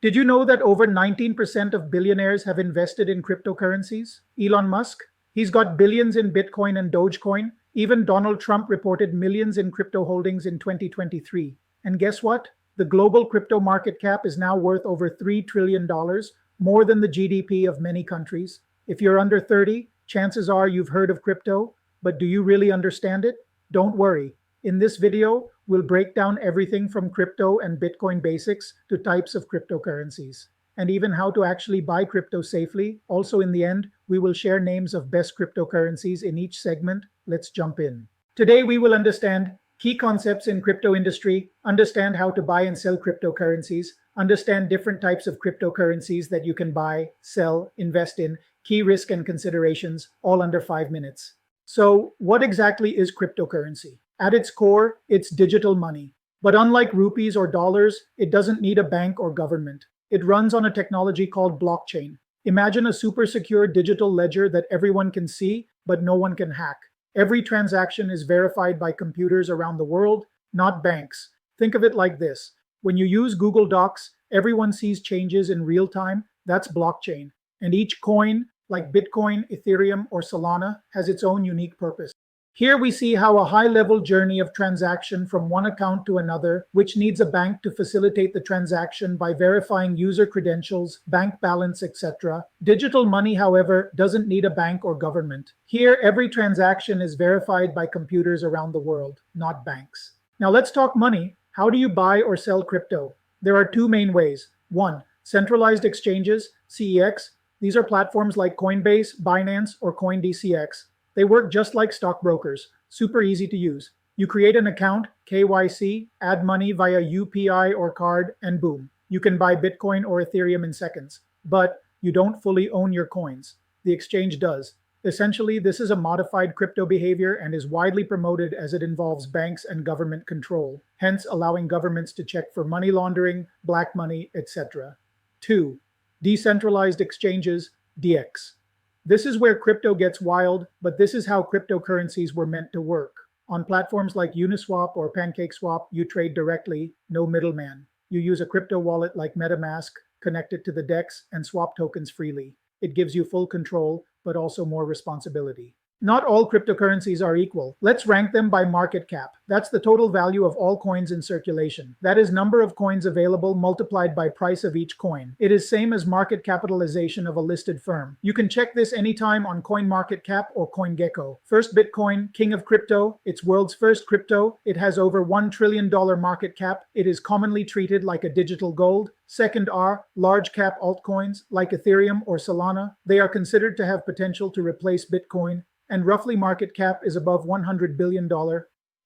Did you know that over 19% of billionaires have invested in cryptocurrencies? Elon Musk, he's got billions in Bitcoin and Dogecoin. Even Donald Trump reported millions in crypto holdings in 2023. And guess what? The global crypto market cap is now worth over $3 trillion, more than the GDP of many countries. If you're under 30, chances are you've heard of crypto, but do you really understand it? Don't worry. In this video, we'll break down everything from crypto and Bitcoin basics to types of cryptocurrencies, and even how to actually buy crypto safely. Also, in the end, we will share names of best cryptocurrencies in each segment. Let's jump in. Today, we will understand key concepts in crypto industry, understand how to buy and sell cryptocurrencies, understand different types of cryptocurrencies that you can buy, sell, invest in, key risk and considerations, all under 5 minutes. So, what exactly is cryptocurrency? At its core, it's digital money. But unlike rupees or dollars, it doesn't need a bank or government. It runs on a technology called blockchain. Imagine a super secure digital ledger that everyone can see, but no one can hack. Every transaction is verified by computers around the world, not banks. Think of it like this. When you use Google Docs, everyone sees changes in real time. That's blockchain. And each coin, like Bitcoin, Ethereum, or Solana, has its own unique purpose. Here we see how a high-level journey of transaction from one account to another, which needs a bank to facilitate the transaction by verifying user credentials, bank balance, etc. Digital money, however, doesn't need a bank or government. Here, every transaction is verified by computers around the world, not banks. Now let's talk money. How do you buy or sell crypto? There are two main ways. One, centralized exchanges, CEX. These are platforms like Coinbase, Binance, or CoinDCX. They work just like stockbrokers, super easy to use. You create an account, KYC, add money via UPI or card, and boom, you can buy Bitcoin or Ethereum in seconds. But you don't fully own your coins. The exchange does. Essentially, this is a modified crypto behavior and is widely promoted as it involves banks and government control, hence allowing governments to check for money laundering, black money, etc. 2. Decentralized exchanges, DX. This is where crypto gets wild, but this is how cryptocurrencies were meant to work. On platforms like Uniswap or PancakeSwap, you trade directly, no middleman. You use a crypto wallet like MetaMask, connect it to the DEX, and swap tokens freely. It gives you full control, but also more responsibility. Not all cryptocurrencies are equal. Let's rank them by market cap. That's the total value of all coins in circulation. That is number of coins available multiplied by price of each coin. It is same as market capitalization of a listed firm. You can check this anytime on CoinMarketCap or CoinGecko. First Bitcoin, king of crypto. It's world's first crypto. It has over $1 trillion market cap. It is commonly treated like a digital gold. Second are large cap altcoins like Ethereum or Solana. They are considered to have potential to replace Bitcoin, and roughly market cap is above $100 billion.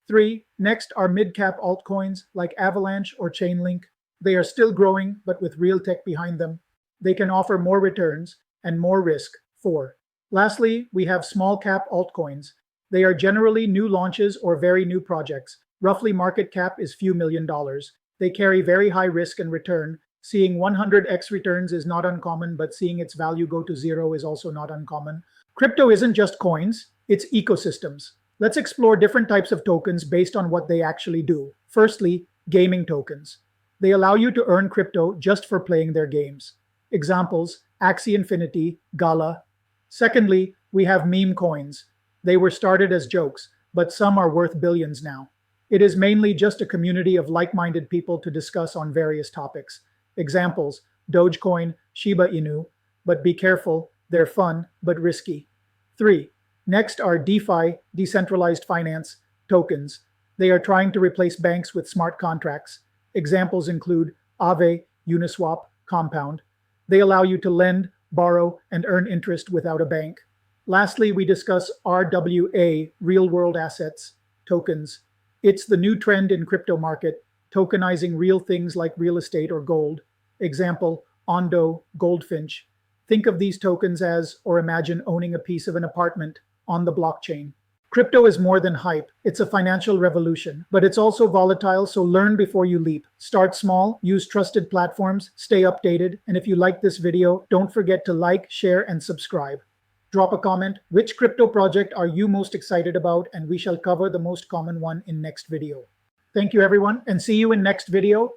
3. Next are mid-cap altcoins like Avalanche or Chainlink. They are still growing, but with real tech behind them. They can offer more returns and more risk. 4. Lastly, we have small-cap altcoins. They are generally new launches or very new projects. Roughly market cap is few million dollars. They carry very high risk and return. Seeing 100x returns is not uncommon, but seeing its value go to zero is also not uncommon. Crypto isn't just coins, it's ecosystems. Let's explore different types of tokens based on what they actually do. Firstly, gaming tokens. They allow you to earn crypto just for playing their games. Examples, Axie Infinity, Gala. Secondly, we have meme coins. They were started as jokes, but some are worth billions now. It is mainly just a community of like-minded people to discuss on various topics. Examples, Dogecoin, Shiba Inu. But be careful, they're fun, but risky. 3. Next are DeFi, decentralized finance, tokens. They are trying to replace banks with smart contracts. Examples include Aave, Uniswap, Compound. They allow you to lend, borrow, and earn interest without a bank. Lastly, we discuss RWA, real-world assets, tokens. It's the new trend in crypto market, tokenizing real things like real estate or gold. Example, Ondo, Goldfinch. Think of these tokens as, or imagine owning a piece of an apartment on the blockchain. Crypto is more than hype. It's a financial revolution, but it's also volatile, so learn before you leap. Start small, use trusted platforms, stay updated, and if you like this video, don't forget to like, share, and subscribe. Drop a comment. Which crypto project are you most excited about? And we shall cover the most common one in next video. Thank you everyone, and see you in next video.